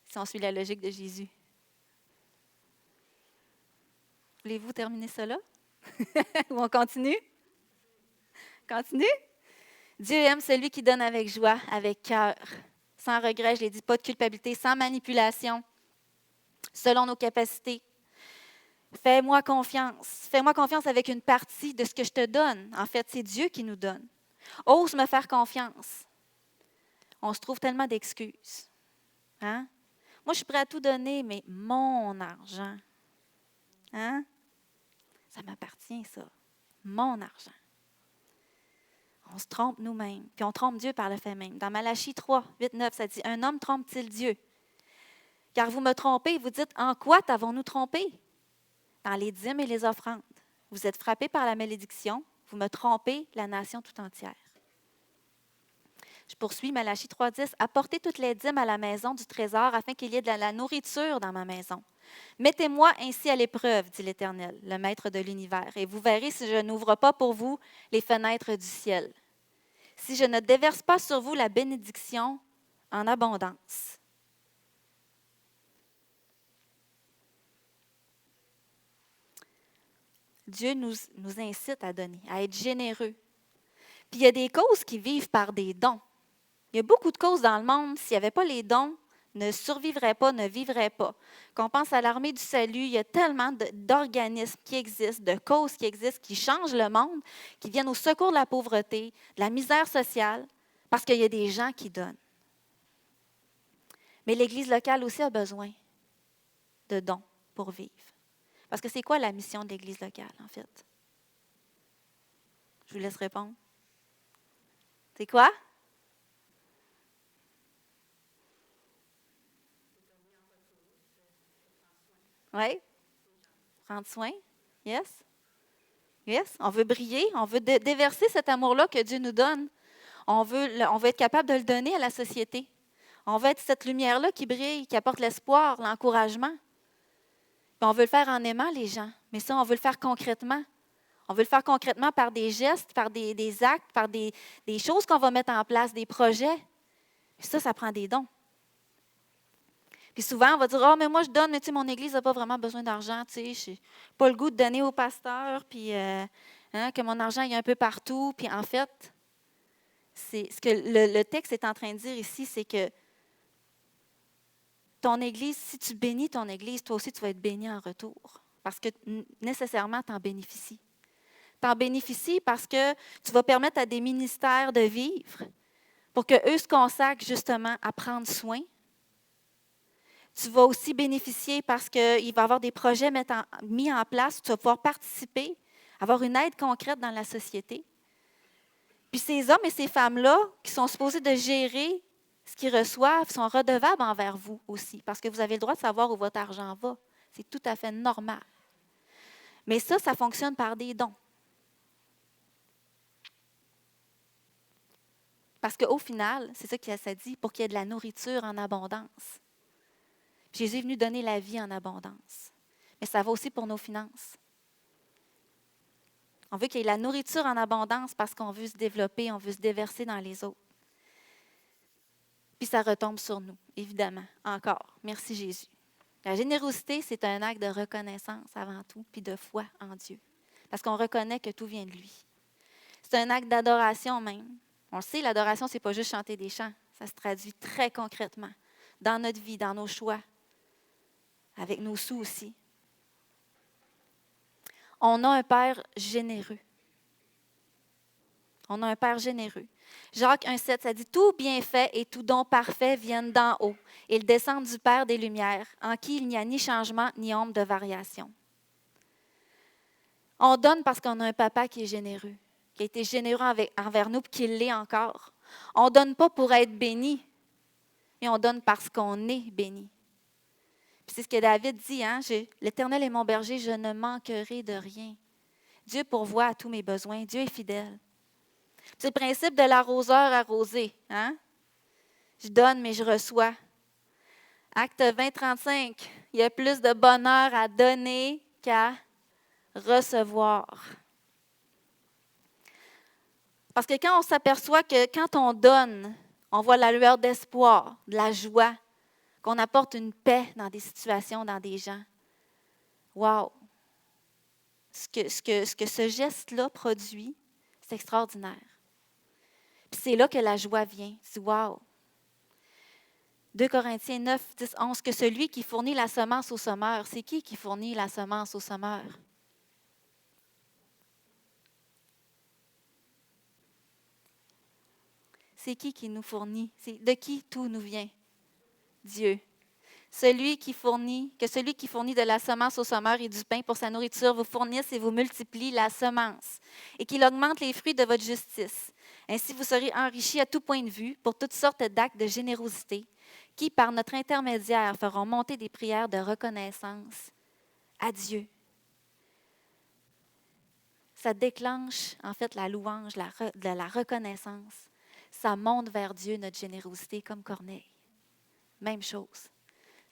si on suit la logique de Jésus. Voulez-vous terminer ça là? Ou on continue? Continue? Dieu aime celui qui donne avec joie, avec cœur. sans regret, je l'ai dit, pas de culpabilité, sans manipulation, selon nos capacités. Fais-moi confiance. Fais-moi confiance avec une partie de ce que je te donne. En fait, c'est Dieu qui nous donne. Ose me faire confiance. On se trouve tellement d'excuses. Hein? Moi, je suis prêt à tout donner, mais mon argent, hein? Ça m'appartient, ça. Mon argent. On se trompe nous-mêmes, puis on trompe Dieu par le fait même. Dans Malachie 3, 8, 9, ça dit « Un homme trompe-t-il Dieu? Car vous me trompez, vous dites « En quoi t'avons-nous trompé? » Dans les dîmes et les offrandes. Vous êtes frappés par la malédiction, vous me trompez, la nation tout entière. Je poursuis, Malachie 3,10. Apportez toutes les dîmes à la maison du trésor afin qu'il y ait de la nourriture dans ma maison. Mettez-moi ainsi à l'épreuve, dit l'Éternel, le Maître de l'univers, et vous verrez si je n'ouvre pas pour vous les fenêtres du ciel. Si je ne déverse pas sur vous la bénédiction en abondance. Dieu nous incite à donner, à être généreux. Puis il y a des causes qui vivent par des dons. Il y a beaucoup de causes dans le monde, s'il n'y avait pas les dons, ne survivraient pas, ne vivraient pas. Quand on pense à l'Armée du salut, il y a tellement d'organismes qui existent, de causes qui existent, qui changent le monde, qui viennent au secours de la pauvreté, de la misère sociale, parce qu'il y a des gens qui donnent. Mais l'Église locale aussi a besoin de dons pour vivre. Parce que c'est quoi la mission de l'Église locale, en fait? Je vous laisse répondre. C'est quoi? Oui? Prendre soin? Yes? Yes? On veut briller, on veut déverser cet amour-là que Dieu nous donne. On veut être capable de le donner à la société. On veut être cette lumière-là qui brille, qui apporte l'espoir, l'encouragement. Puis on veut le faire en aimant les gens. Mais ça, on veut le faire concrètement. On veut le faire concrètement par des gestes, par des actes, par des choses qu'on va mettre en place, des projets. Puis ça prend des dons. Puis souvent, on va dire « Ah, mais moi, je donne, mais tu sais, mon Église n'a pas vraiment besoin d'argent. Tu sais, je n'ai pas le goût de donner au pasteur, puis que mon argent est un peu partout. » Puis en fait, c'est ce que le texte est en train de dire ici, c'est que ton Église, si tu bénis ton Église, toi aussi, tu vas être béni en retour. Parce que nécessairement, tu en bénéficies. Tu en bénéficies parce que tu vas permettre à des ministères de vivre pour qu'eux se consacrent justement à prendre soin. Tu vas aussi bénéficier parce qu'il va y avoir des projets mis en place où tu vas pouvoir participer, avoir une aide concrète dans la société. Puis ces hommes et ces femmes-là qui sont supposés de gérer ce qu'ils reçoivent sont redevables envers vous aussi parce que vous avez le droit de savoir où votre argent va. C'est tout à fait normal. Mais ça fonctionne par des dons. Parce qu'au final, c'est ça que ça dit, pour qu'il y ait de la nourriture en abondance. Jésus est venu donner la vie en abondance. Mais ça va aussi pour nos finances. On veut qu'il y ait de la nourriture en abondance parce qu'on veut se développer, on veut se déverser dans les autres. Puis ça retombe sur nous, évidemment, encore. Merci Jésus. La générosité, c'est un acte de reconnaissance avant tout, puis de foi en Dieu. Parce qu'on reconnaît que tout vient de lui. C'est un acte d'adoration même. On le sait, l'adoration, ce n'est pas juste chanter des chants. Ça se traduit très concrètement dans notre vie, dans nos choix, avec nos sous aussi. On a un Père généreux. On a un Père généreux. Jacques 1,7, ça dit « Tout bienfait et tout don parfait viennent d'en haut. Ils descendent du Père des Lumières, en qui il n'y a ni changement ni ombre de variation. » On donne parce qu'on a un papa qui est généreux, qui a été généreux envers nous et qui l'est encore. On ne donne pas pour être béni, mais on donne parce qu'on est béni. Puis c'est ce que David dit, hein? « L'Éternel est mon berger, je ne manquerai de rien. » Dieu pourvoit à tous mes besoins. Dieu est fidèle. C'est le principe de l'arroseur arrosé. Hein? Je donne, mais je reçois. Acte 20, 35. Il y a plus de bonheur à donner qu'à recevoir. Parce que quand on s'aperçoit que quand on donne, on voit la lueur d'espoir, de la joie, qu'on apporte une paix dans des situations, dans des gens. Wow! Ce que ce geste-là produit, c'est extraordinaire. Puis c'est là que la joie vient. C'est wow! 2 Corinthiens 9, 10, 11, que celui qui fournit la semence au semeur, c'est qui fournit la semence au semeur? C'est qui nous fournit? C'est de qui tout nous vient? Dieu. Celui qui fournit de la semence au semeur et du pain pour sa nourriture vous fournisse et vous multiplie la semence, et qu'il augmente les fruits de votre justice. Ainsi, vous serez enrichis à tout point de vue pour toutes sortes d'actes de générosité, qui, par notre intermédiaire, feront monter des prières de reconnaissance à Dieu. Ça déclenche, en fait, la louange, de la reconnaissance. Ça monte vers Dieu, notre générosité, comme Corneille. Même chose.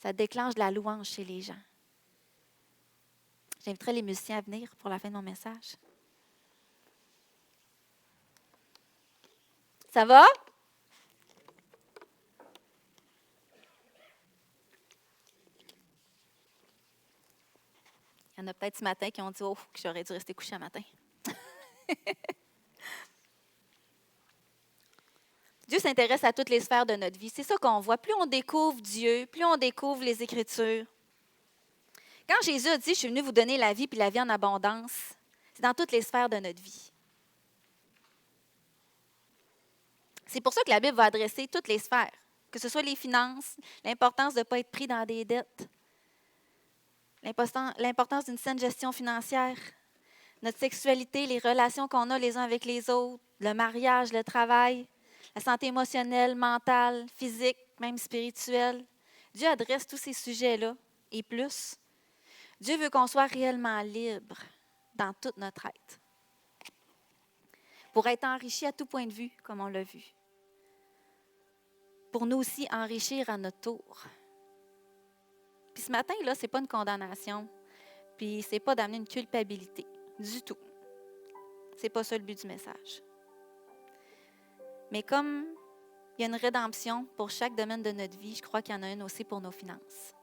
Ça déclenche de la louange chez les gens. J'inviterai les musiciens à venir pour la fin de mon message. Ça va? Il y en a peut-être ce matin qui ont dit « Oh, que j'aurais dû rester couché un matin. » Dieu s'intéresse à toutes les sphères de notre vie. C'est ça qu'on voit. Plus on découvre Dieu, plus on découvre les Écritures. Quand Jésus a dit « Je suis venu vous donner la vie puis la vie en abondance », c'est dans toutes les sphères de notre vie. C'est pour ça que la Bible va adresser toutes les sphères, que ce soit les finances, l'importance de ne pas être pris dans des dettes, l'importance d'une saine gestion financière, notre sexualité, les relations qu'on a les uns avec les autres, le mariage, le travail, la santé émotionnelle, mentale, physique, même spirituelle. Dieu adresse tous ces sujets-là et plus. Dieu veut qu'on soit réellement libre dans toute notre être, pour être enrichi à tout point de vue, comme on l'a vu. Pour nous aussi enrichir à notre tour. Puis ce matin, là, ce n'est pas une condamnation, puis ce n'est pas d'amener une culpabilité, du tout. Ce n'est pas ça le but du message. Mais comme il y a une rédemption pour chaque domaine de notre vie, je crois qu'il y en a une aussi pour nos finances.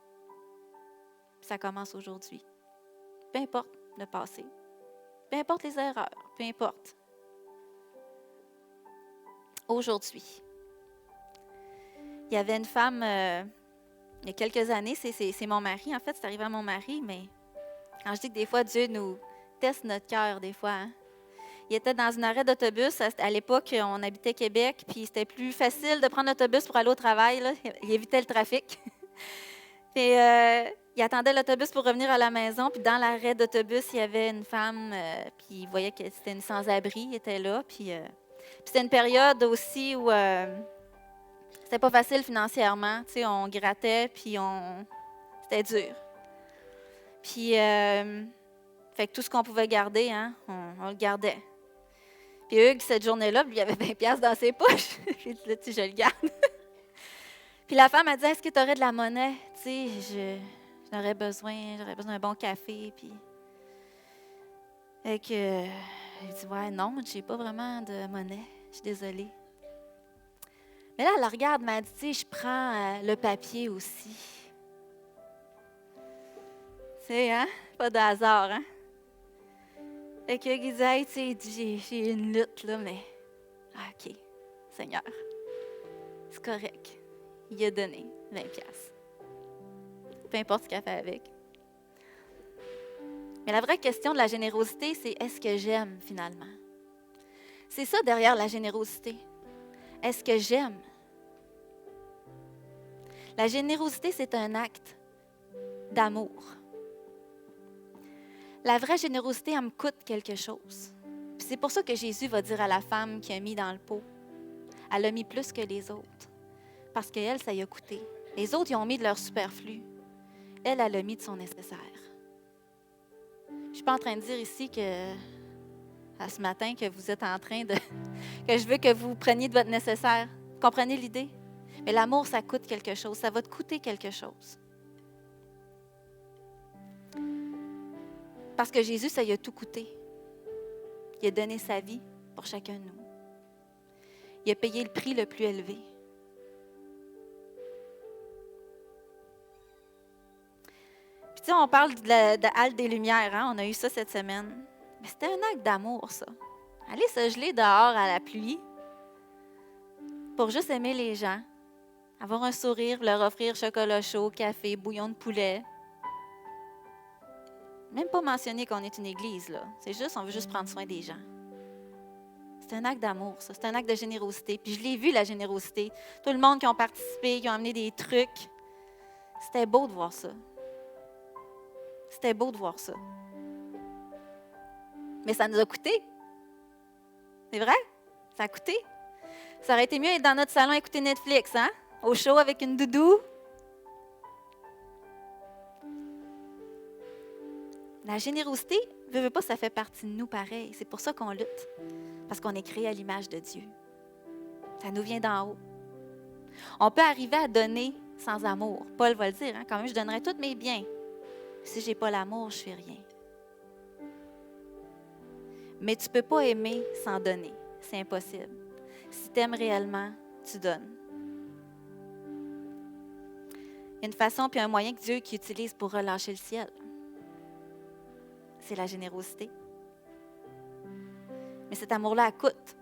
Puis ça commence aujourd'hui. Peu importe le passé, peu importe les erreurs, peu importe. Aujourd'hui, il y avait une femme, il y a quelques années, c'est mon mari, en fait, c'est arrivé à mon mari, mais quand je dis que des fois, Dieu nous teste notre cœur, des fois, hein. Il était dans un arrêt d'autobus. À l'époque, on habitait Québec, puis c'était plus facile de prendre l'autobus pour aller au travail, là. Il évitait le trafic. Puis, il attendait l'autobus pour revenir à la maison, puis dans l'arrêt d'autobus, il y avait une femme, puis il voyait que c'était une sans-abri, elle était là, puis c'était une période aussi où c'était pas facile financièrement, tu sais, on grattait, puis c'était dur. Puis, fait que tout ce qu'on pouvait garder, hein, on le gardait. Puis Hugues, cette journée-là, lui, il avait 20$ dans ses poches. J'ai dit, là, tu sais, je le garde. Puis la femme a dit, est-ce que tu aurais de la monnaie? Tu sais, j'aurais besoin d'un bon café. Puis, et que, j'ai dit, ouais, non, j'ai pas vraiment de monnaie. Je suis désolée. Mais là, elle la regarde, elle m'a dit, tu sais, je prends le papier aussi. Tu sais, hein? Pas de hasard, hein? Fait que il dit, hey, tu sais, j'ai une lutte, là, mais... Ah, OK, Seigneur, c'est correct. Il a donné 20$. Peu importe ce qu'elle fait avec. Mais la vraie question de la générosité, c'est est-ce que j'aime, finalement? C'est ça derrière la générosité. Est-ce que j'aime? La générosité, c'est un acte d'amour. La vraie générosité, elle me coûte quelque chose. Puis c'est pour ça que Jésus va dire à la femme qui a mis dans le pot, elle a mis plus que les autres. Parce qu'elle, ça y a coûté. Les autres, ils ont mis de leur superflu. Elle a mis de son nécessaire. Je ne suis pas en train de dire ici que, à ce matin, que vous êtes en train de... que je veux que vous preniez de votre nécessaire. Vous comprenez l'idée? Mais l'amour, ça coûte quelque chose. Ça va te coûter quelque chose. Parce que Jésus, ça lui a tout coûté. Il a donné sa vie pour chacun de nous. Il a payé le prix le plus élevé. Puis tu sais, on parle de Halte des Lumières, hein? On a eu ça cette semaine. Mais c'était un acte d'amour, ça. Aller se geler dehors à la pluie pour juste aimer les gens, Avoir un sourire, leur offrir chocolat chaud, café, bouillon de poulet. Même pas mentionner qu'on est une église, là. C'est juste, on veut juste prendre soin des gens. C'est un acte d'amour, ça. C'est un acte de générosité. Puis je l'ai vu, la générosité. Tout le monde qui ont participé, qui ont amené des trucs. C'était beau de voir ça. C'était beau de voir ça. Mais ça nous a coûté. C'est vrai? Ça a coûté. Ça aurait été mieux d'être dans notre salon à écouter Netflix, hein? Au chaud avec une doudou. La générosité, veut pas, ça fait partie de nous pareil. C'est pour ça qu'on lutte. Parce qu'on est créé à l'image de Dieu. Ça nous vient d'en haut. On peut arriver à donner sans amour. Paul va le dire, hein? Quand même, je donnerai tous mes biens. Si je n'ai pas l'amour, je ne fais rien. Mais tu ne peux pas aimer sans donner. C'est impossible. Si tu aimes réellement, tu donnes. Il y a une façon puis un moyen que Dieu qui utilise pour relâcher le ciel. C'est la générosité. Mais cet amour-là, elle coûte.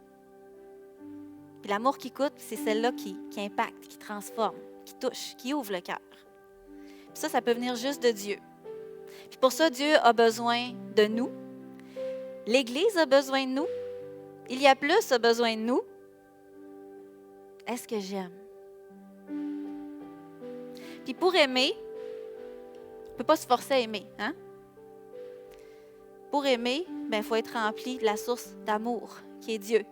Puis l'amour qui coûte, c'est celle-là qui impacte, qui transforme, qui touche, qui ouvre le cœur. Puis ça peut venir juste de Dieu. Puis pour ça, Dieu a besoin de nous. L'Église a besoin de nous. Il y a plus a besoin de nous. Est-ce que j'aime? Puis pour aimer, on ne peut pas se forcer à aimer, hein? Pour aimer, il faut être rempli de la source d'amour, qui est Dieu.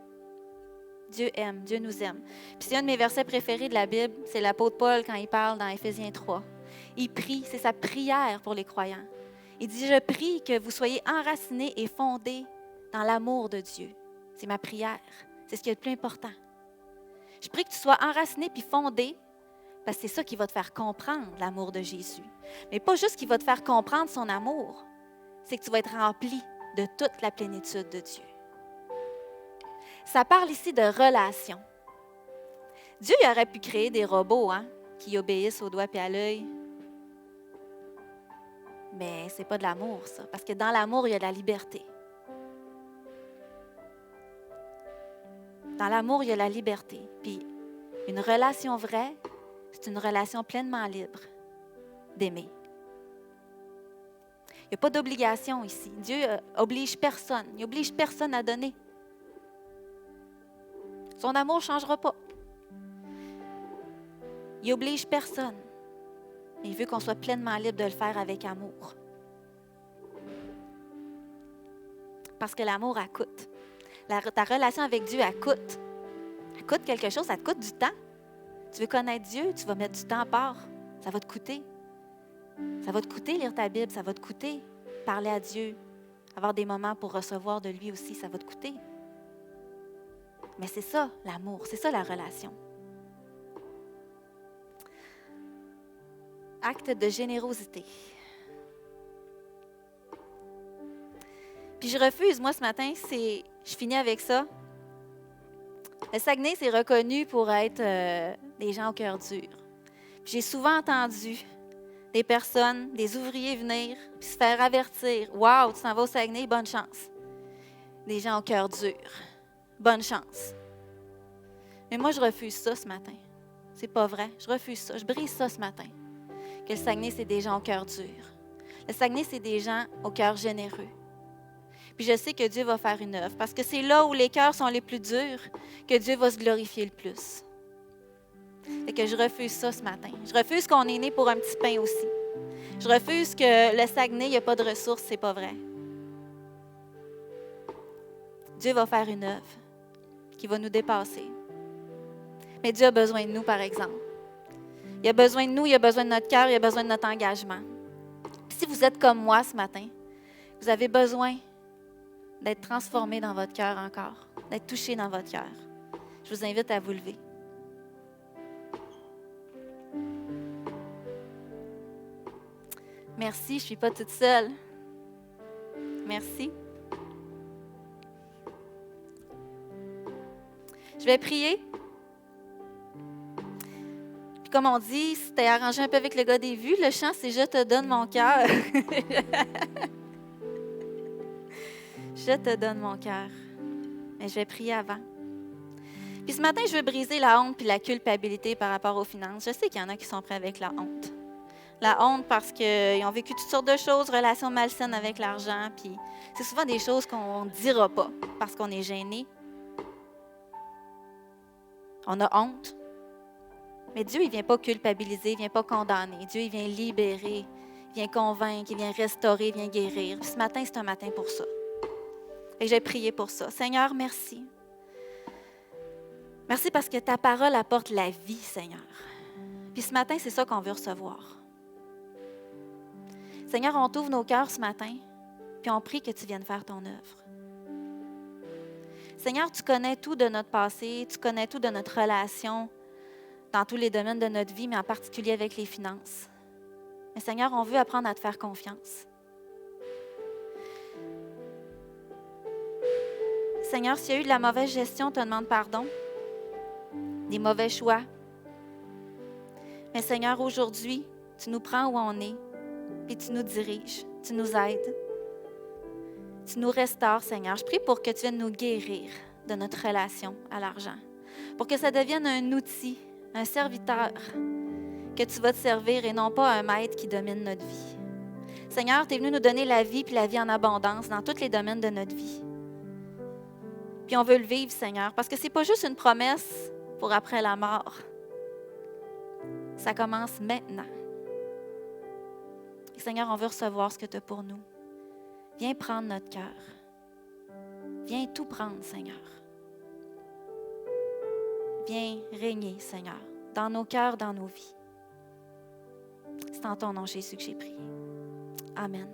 Dieu aime, Dieu nous aime. Puis c'est un de mes versets préférés de la Bible, c'est l'apôtre Paul quand il parle dans Éphésiens 3. Il prie, c'est sa prière pour les croyants. Il dit, je prie que vous soyez enracinés et fondés dans l'amour de Dieu. C'est ma prière, c'est ce qui est le plus important. Je prie que tu sois enraciné puis fondé, parce que c'est ça qui va te faire comprendre l'amour de Jésus. Mais pas juste qui va te faire comprendre son amour, c'est que tu vas être rempli de toute la plénitude de Dieu. Ça parle ici de relation. Dieu il aurait pu créer des robots qui obéissent au doigt et à l'œil. Mais ce n'est pas de l'amour, ça. Parce que dans l'amour, il y a de la liberté. Dans l'amour, il y a la liberté. Puis une relation vraie, c'est une relation pleinement libre d'aimer. Il n'y a pas d'obligation ici. Dieu oblige personne. Il n'oblige personne à donner. Son amour ne changera pas. Il n'oblige personne. Mais il veut qu'on soit pleinement libre de le faire avec amour. Parce que l'amour, elle coûte. Ta relation avec Dieu, elle coûte. Elle coûte quelque chose, ça te coûte du temps. Tu veux connaître Dieu, tu vas mettre du temps à part. Ça va te coûter. Ça va te coûter lire ta Bible, ça va te coûter parler à Dieu, avoir des moments pour recevoir de lui aussi, ça va te coûter. Mais c'est ça, l'amour, c'est ça la relation. Acte de générosité. Puis je refuse, moi ce matin, je finis avec ça. Le Saguenay, c'est reconnu pour être des gens au cœur dur. Puis j'ai souvent entendu des personnes, des ouvriers venir, puis se faire avertir. « Wow, tu s'en vas au Saguenay, bonne chance. » Des gens au cœur dur. Bonne chance. Mais moi, je refuse ça ce matin. C'est pas vrai. Je refuse ça. Je brise ça ce matin. Que le Saguenay, c'est des gens au cœur dur. Le Saguenay, c'est des gens au cœur généreux. Puis je sais que Dieu va faire une œuvre, parce que c'est là où les cœurs sont les plus durs que Dieu va se glorifier le plus. Fait que je refuse ça ce matin. Je refuse qu'on est né pour un petit pain aussi. Je refuse que le Saguenay, il n'y a pas de ressources, c'est pas vrai. Dieu va faire une œuvre qui va nous dépasser. Mais Dieu a besoin de nous, par exemple. Il a besoin de nous, il a besoin de notre cœur, il a besoin de notre engagement. Puis si vous êtes comme moi ce matin, vous avez besoin d'être transformé dans votre cœur encore, d'être touché dans votre cœur. Je vous invite à vous lever. Merci, je ne suis pas toute seule. Merci. Je vais prier. Puis comme on dit, si tu es arrangé un peu avec le gars des vues, le chant, c'est « Je te donne mon cœur ». Je te donne mon cœur. Mais je vais prier avant. Puis ce matin, je veux briser la honte puis la culpabilité par rapport aux finances. Je sais qu'il y en a qui sont prêts avec la honte. La honte parce qu'ils ont vécu toutes sortes de choses, relations malsaines avec l'argent, puis c'est souvent des choses qu'on ne dira pas parce qu'on est gêné. On a honte. Mais Dieu, il ne vient pas culpabiliser, il ne vient pas condamner. Dieu, il vient libérer, il vient convaincre, il vient restaurer, il vient guérir. Puis ce matin, c'est un matin pour ça. Et j'ai prié pour ça. Seigneur, merci. Merci parce que ta parole apporte la vie, Seigneur. Puis ce matin, c'est ça qu'on veut recevoir. Seigneur, on t'ouvre nos cœurs ce matin, puis on prie que tu viennes faire ton œuvre. Seigneur, tu connais tout de notre passé, tu connais tout de notre relation dans tous les domaines de notre vie, mais en particulier avec les finances. Mais Seigneur, on veut apprendre à te faire confiance. Seigneur, s'il y a eu de la mauvaise gestion, on te demande pardon, des mauvais choix. Mais Seigneur, aujourd'hui, tu nous prends où on est, puis tu nous diriges, tu nous aides. Tu nous restaures, Seigneur. Je prie pour que tu viennes nous guérir de notre relation à l'argent, pour que ça devienne un outil, un serviteur que tu vas te servir et non pas un maître qui domine notre vie. Seigneur, tu es venu nous donner la vie puis la vie en abondance dans tous les domaines de notre vie. Puis on veut le vivre, Seigneur, parce que ce n'est pas juste une promesse pour après la mort. Ça commence maintenant. Et Seigneur, on veut recevoir ce que tu as pour nous. Viens prendre notre cœur. Viens tout prendre, Seigneur. Viens régner, Seigneur, dans nos cœurs, dans nos vies. C'est en ton nom, Jésus, que j'ai prié. Amen.